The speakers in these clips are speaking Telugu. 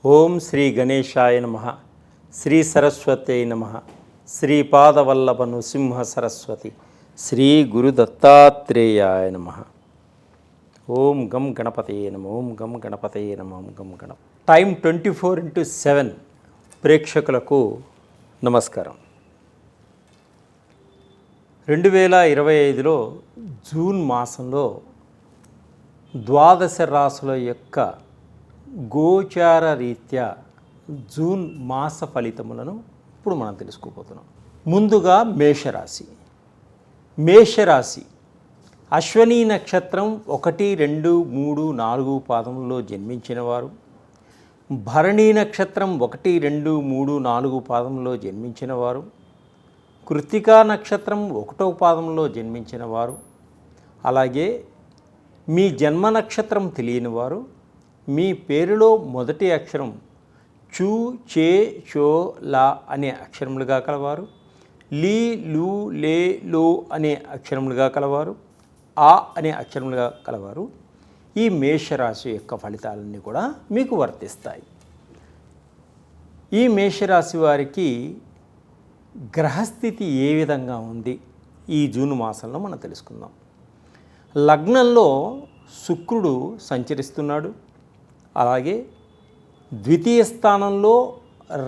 ఓం శ్రీ గణేశాయ నమః. శ్రీ సరస్వతే నమః. శ్రీపాదవల్లభ నృసింహ సరస్వతి. శ్రీ గురు దత్తాత్రేయాయ నమః. ఓం గం గణపతయే నమః. ఓం గం గణపతయే నమః. ఓం గం గణ టైం 24/7 ప్రేక్షకులకు నమస్కారం. 2025లో జూన్ మాసంలో ద్వాదశ రాశుల యొక్క గోచార రీత్యా జూన్ మాస ఫలితములను ఇప్పుడు మనం తెలుసుకోబోతున్నాం. ముందుగా మేషరాశి అశ్వనీ నక్షత్రం 1, 2, 3, 4 పాదములలో జన్మించిన వారు, భరణీ నక్షత్రం 1, 2, 3, 4 పాదములలో జన్మించిన వారు, కృత్తికా నక్షత్రం 1వ పాదంలో జన్మించిన వారు, అలాగే మీ జన్మ నక్షత్రం తెలియని వారు, మీ పేరులో మొదటి అక్షరం చూ, చే, చో, లా అనే అక్షరములుగా కలవారు, లీ, లు, లే, లో అనే అక్షరములుగా కలవారు, ఆ అనే అక్షరములుగా కలవారు ఈ మేషరాశి యొక్క ఫలితాలన్నీ కూడా మీకు వర్తిస్తాయి. ఈ మేషరాశి వారికి గ్రహస్థితి ఏ విధంగా ఉంది ఈ జూన్ మాసంలో మనం తెలుసుకుందాం. లగ్నంలో శుక్రుడు సంచరిస్తున్నాడు. అలాగే ద్వితీయ స్థానంలో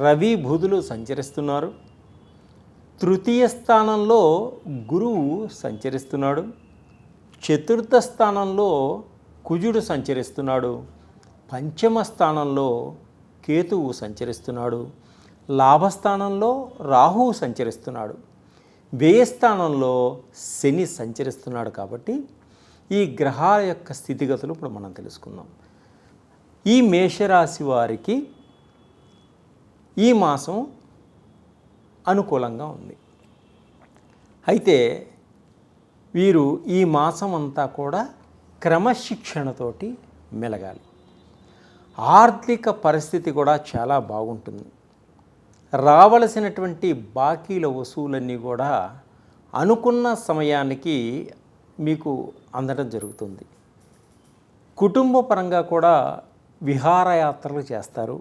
రవి, బుధులు సంచరిస్తున్నారు. తృతీయ స్థానంలో గురువు సంచరిస్తున్నాడు. చతుర్థ స్థానంలో కుజుడు సంచరిస్తున్నాడు. పంచమ స్థానంలో కేతువు సంచరిస్తున్నాడు. లాభస్థానంలో రాహువు సంచరిస్తున్నాడు. వ్యయస్థానంలో శని సంచరిస్తున్నాడు. కాబట్టి ఈ గ్రహాల యొక్క స్థితిగతులు ఇప్పుడు మనం తెలుసుకుందాం. ఈ మేషరాశి వారికి ఈ మాసం అనుకూలంగా ఉంది. అయితే వీరు ఈ మాసం అంతా కూడా క్రమశిక్షణతోటి మెలగాలి. ఆర్థిక పరిస్థితి కూడా చాలా బాగుంటుంది. రావలసినటువంటి బాకీల వసూలన్నీ కూడా అనుకున్న సమయానికి మీకు అందడం జరుగుతుంది. కుటుంబ పరంగా కూడా విహారయాత్రలు చేస్తారు.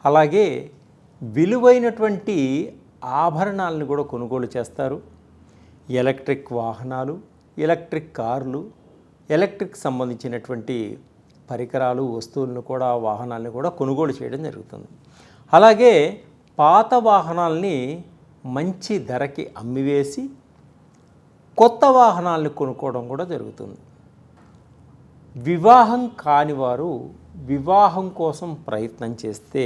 అలాగే విలువైనటువంటి ఆభరణాలను కూడా కొనుగోలు చేస్తారు. ఎలక్ట్రిక్ వాహనాలు, ఎలక్ట్రిక్ కార్లు, ఎలక్ట్రిక్ సంబంధించినటువంటి పరికరాలు, వస్తువులను కూడా, వాహనాలను కూడా కొనుగోలు చేయడం జరుగుతుంది. అలాగే పాత వాహనాలని మంచి ధరకి అమ్మివేసి కొత్త వాహనాలను కొనుక్కోవడం కూడా జరుగుతుంది. వివాహం కానివారు వివాహం కోసం ప్రయత్నం చేస్తే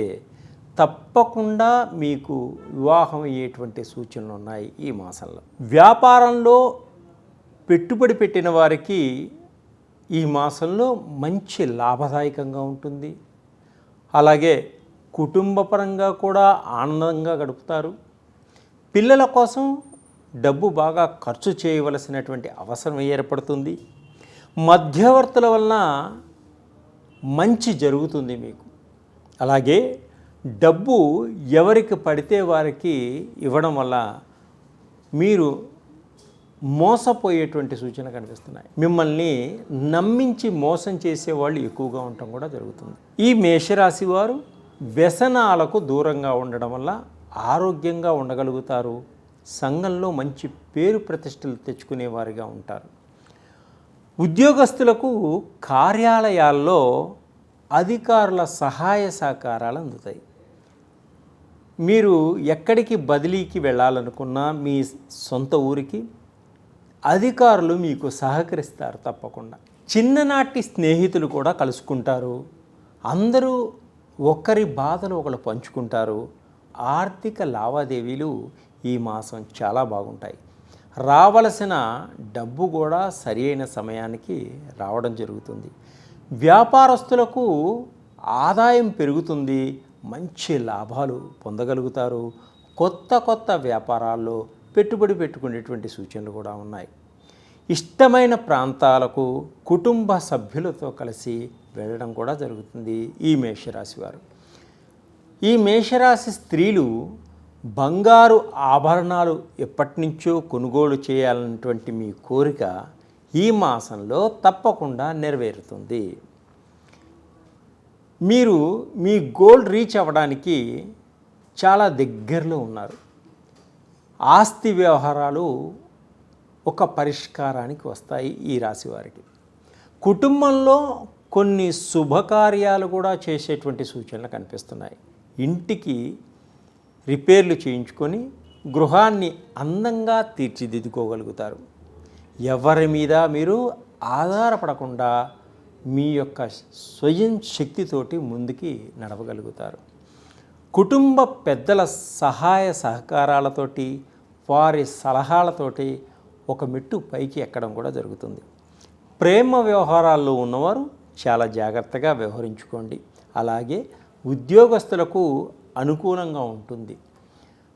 తప్పకుండా మీకు వివాహం అయ్యేటువంటి సూచనలు ఉన్నాయి ఈ మాసంలో. వ్యాపారంలో పెట్టుబడి పెట్టిన వారికి ఈ మాసంలో మంచి లాభదాయకంగా ఉంటుంది. అలాగే కుటుంబపరంగా కూడా ఆనందంగా గడుపుతారు. పిల్లల కోసం డబ్బు బాగా ఖర్చు చేయవలసినటువంటి అవసరం ఏర్పడుతుంది. మధ్యవర్తుల వలన మంచి జరుగుతుంది మీకు. అలాగే డబ్బు ఎవరికి పడితే వారికి ఇవ్వడం వల్ల మీరు మోసపోయేటువంటి సూచన కనిపిస్తున్నాయి. మిమ్మల్ని నమ్మించి మోసం చేసేవాళ్ళు ఎక్కువగా ఉండటం కూడా జరుగుతుంది. ఈ మేషరాశి వారు వ్యసనాలకు దూరంగా ఉండడం వల్ల ఆరోగ్యంగా ఉండగలుగుతారు. సంఘంలో మంచి పేరు ప్రతిష్టలు తెచ్చుకునేవారిగా ఉంటారు. ఉద్యోగస్తులకు కార్యాలయాల్లో అధికారుల సహాయ సహకారాలు అందుతాయి. మీరు ఎక్కడికి బదిలీకి వెళ్ళాలనుకున్నా మీ సొంత ఊరికి అధికారులు మీకు సహకరిస్తారు తప్పకుండా. చిన్ననాటి స్నేహితులు కూడా కలుసుకుంటారు. అందరూ ఒకరి బాధలు ఒకరు పంచుకుంటారు. ఆర్థిక లావాదేవీలు ఈ మాసం చాలా బాగుంటాయి. రావలసిన డబ్బు కూడా సరి అయిన సమయానికి రావడం జరుగుతుంది. వ్యాపారస్తులకు ఆదాయం పెరుగుతుంది. మంచి లాభాలు పొందగలుగుతారు. కొత్త వ్యాపారాల్లో పెట్టుబడి పెట్టుకునేటువంటి సూచనలు కూడా ఉన్నాయి. ఇష్టమైన ప్రాంతాలకు కుటుంబ సభ్యులతో కలిసి వెళ్ళడం కూడా జరుగుతుంది ఈ మేషరాశి వారు. ఈ మేషరాశి స్త్రీలు బంగారు ఆభరణాలు ఎప్పటి నుంచో కొనుగోలు చేయాలన్నటువంటి మీ కోరిక ఈ మాసంలో తప్పకుండా నెరవేరుతుంది. మీరు మీ గోల్ రీచ్ అవ్వడానికి చాలా దగ్గరలో ఉన్నారు. ఆస్తి వ్యవహారాలు ఒక పరిష్కారానికి వస్తాయి ఈ రాశి వారికి. కుటుంబంలో కొన్ని శుభకార్యాలు కూడా చేసేటువంటి సూచనలు కనిపిస్తున్నాయి. ఇంటికి రిపేర్లు చేయించుకొని గృహాన్ని అందంగా తీర్చిదిద్దుకోగలుగుతారు. ఎవరి మీద మీరు ఆధారపడకుండా మీ యొక్క స్వయం శక్తితోటి ముందుకి నడవగలుగుతారు. కుటుంబ పెద్దల సహాయ సహకారాలతోటి వారి సలహాలతోటి ఒక మెట్టు పైకి ఎక్కడం కూడా జరుగుతుంది. ప్రేమ వ్యవహారాల్లో ఉన్నవారు చాలా జాగ్రత్తగా వ్యవహరించుకోండి. అలాగే ఉద్యోగస్తులకు అనుకూలంగా ఉంటుంది.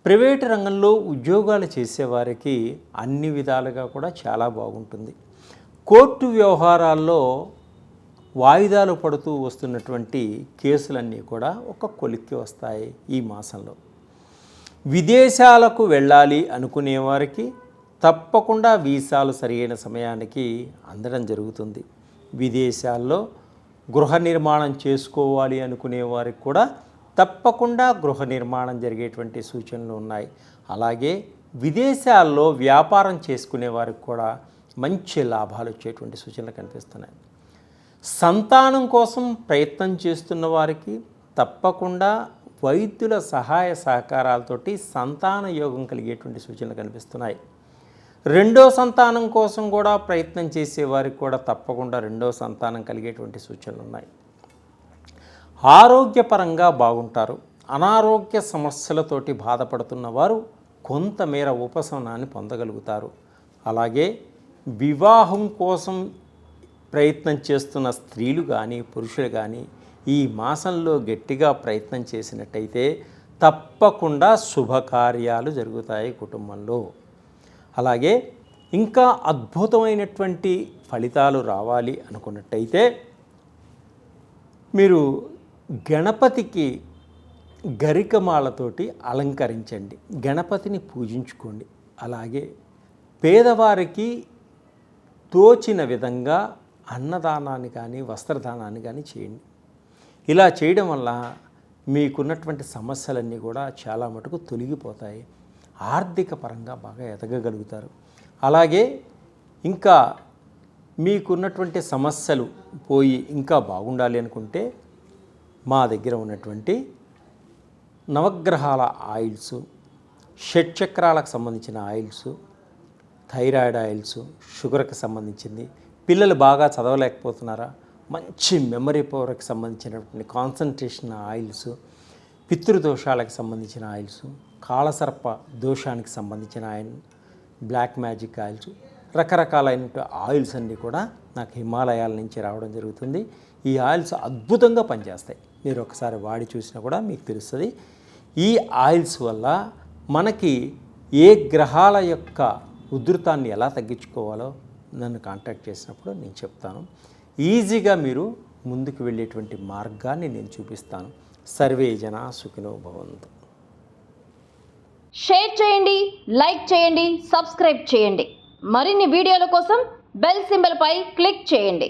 ప్రైవేటు రంగంలో ఉద్యోగాలు చేసేవారికి అన్ని విధాలుగా కూడా చాలా బాగుంటుంది. కోర్టు వ్యవహారాల్లో వాయిదాలు పడుతూ వస్తున్నటువంటి కేసులన్నీ కూడా ఒక కొలిక్కి వస్తాయి ఈ మాసంలో. విదేశాలకు వెళ్ళాలి అనుకునే వారికి తప్పకుండా వీసాలు సరైన సమయానికి అందడం జరుగుతుంది. విదేశాల్లో గృహ నిర్మాణం చేసుకోవాలి అనుకునే వారికి కూడా తప్పకుండా గృహ నిర్మాణం జరిగేటువంటి సూచనలు ఉన్నాయి. అలాగే విదేశాల్లో వ్యాపారం చేసుకునే వారికి కూడా మంచి లాభాలు వచ్చేటువంటి సూచనలు కనిపిస్తున్నాయి. సంతానం కోసం ప్రయత్నం చేస్తున్న వారికి తప్పకుండా వైద్యుల సహాయ సహకారాలతోటి సంతాన యోగం కలిగేటువంటి సూచనలు కనిపిస్తున్నాయి. రెండో సంతానం కోసం కూడా ప్రయత్నం చేసేవారికి కూడా తప్పకుండా రెండో సంతానం కలిగేటువంటి సూచనలు ఉన్నాయి. ఆరోగ్యపరంగా బాగుంటారు. అనారోగ్య సమస్యలతోటి బాధపడుతున్న వారు కొంతమేర ఉపశమనాన్ని పొందగలుగుతారు. అలాగే వివాహం కోసం ప్రయత్నం చేస్తున్న స్త్రీలు కానీ పురుషులు కానీ ఈ మాసంలో గట్టిగా ప్రయత్నం చేసినట్టయితే తప్పకుండా శుభకార్యాలు జరుగుతాయి కుటుంబంలో. అలాగే ఇంకా అద్భుతమైనటువంటి ఫలితాలు రావాలి అనుకున్నట్టయితే మీరు గణపతికి గరికమాలతోటి అలంకరించండి, గణపతిని పూజించుకోండి. అలాగే పేదవారికి తోచిన విధంగా అన్నదానాన్ని కానీ వస్త్రదానాన్ని కానీ చేయండి. ఇలా చేయడం వల్ల మీకున్నటువంటి సమస్యలన్నీ కూడా చాలా మటుకు తొలగిపోతాయి. ఆర్థిక పరంగా బాగా ఎదగగలుగుతారు. అలాగే ఇంకా మీకున్నటువంటి సమస్యలు పోయి ఇంకా బాగుండాలి అనుకుంటే మా దగ్గర ఉన్నటువంటి నవగ్రహాల ఆయిల్స్, షట్చక్రాలకు సంబంధించిన ఆయిల్స్, థైరాయిడ్ ఆయిల్స్, షుగర్కి సంబంధించింది, పిల్లలు బాగా చదవలేకపోతున్నారా, మంచి మెమరీ పవర్కి సంబంధించినటువంటి కాన్సన్ట్రేషన్ ఆయిల్స్, పితృదోషాలకు సంబంధించిన ఆయిల్స్, కాళసర్ప దోషానికి సంబంధించిన ఆయిల్, బ్లాక్ మ్యాజిక్ ఆయిల్స్, రకరకాలైన ఆయిల్స్ అన్నీ కూడా నాకు హిమాలయాల నుంచి రావడం జరుగుతుంది. ఈ ఆయిల్స్ అద్భుతంగా పనిచేస్తాయి. మీరు ఒకసారి వాడి చూసినా కూడా మీకు తెలుస్తుంది. ఈ ఆయిల్స్ వల్ల మనకి ఏ గ్రహాల యొక్క ఉధృతాన్ని ఎలా తగ్గించుకోవాలో నన్ను కాంటాక్ట్ చేసినప్పుడు నేను చెప్తాను. ఈజీగా మీరు ముందుకు వెళ్ళేటువంటి మార్గాన్ని నేను చూపిస్తాను. సర్వే జనా సుఖినో భవంతు. షేర్ చేయండి, లైక్ చేయండి, సబ్స్క్రైబ్ చేయండి. మరిన్ని వీడియోల కోసం బెల్ సింబల్పై క్లిక్ చేయండి.